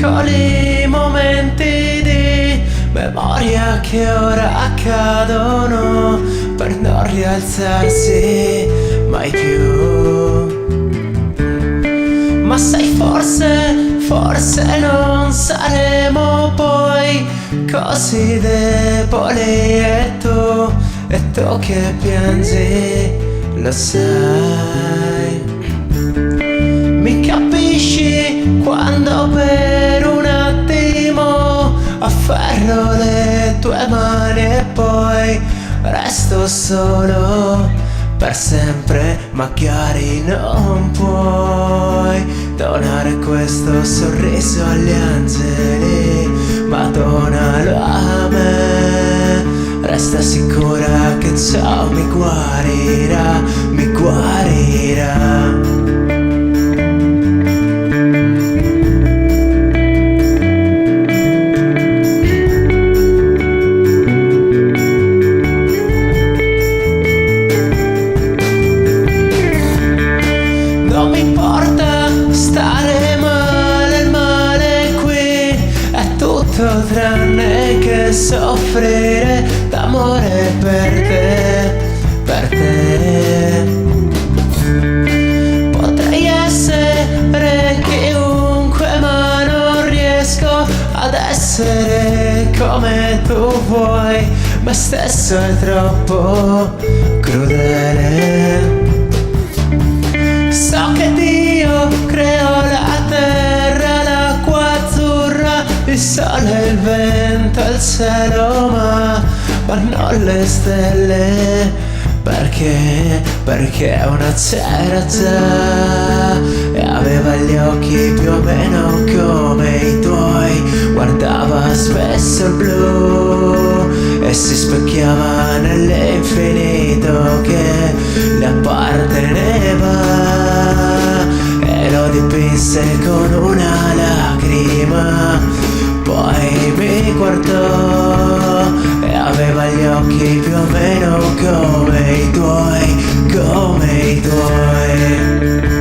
piccoli momenti di memoria che ora accadono per non rialzarsi mai più. Ma sai, forse non saremo poi così deboli, e tu che piangi lo sai. Mi capisci quando per un attimo afferro le tue mani e poi resto solo per sempre. Magari non puoi donare questo sorriso agli angeli, ma donalo a me. Resta sicura che ciò mi guarirà, mi guarirà. Non mi importa stare male, il male qui è tutto tranne che soffrire d'amore per te, per te. Potrei essere chiunque ma non riesco ad essere come tu vuoi. Me stesso è troppo crudele. So che Dio creò la terra, l'acqua azzurra, il sole, il vento, il cielo, ma non le stelle. Perché una c'era già e aveva gli occhi più o meno come i tuoi. Guardava spesso il blu e si specchiava nell'infinito che le apparteneva, e lo dipinse con una lacrima. Poi mi guardò e aveva gli occhi più o meno come i tuoi, come i tuoi.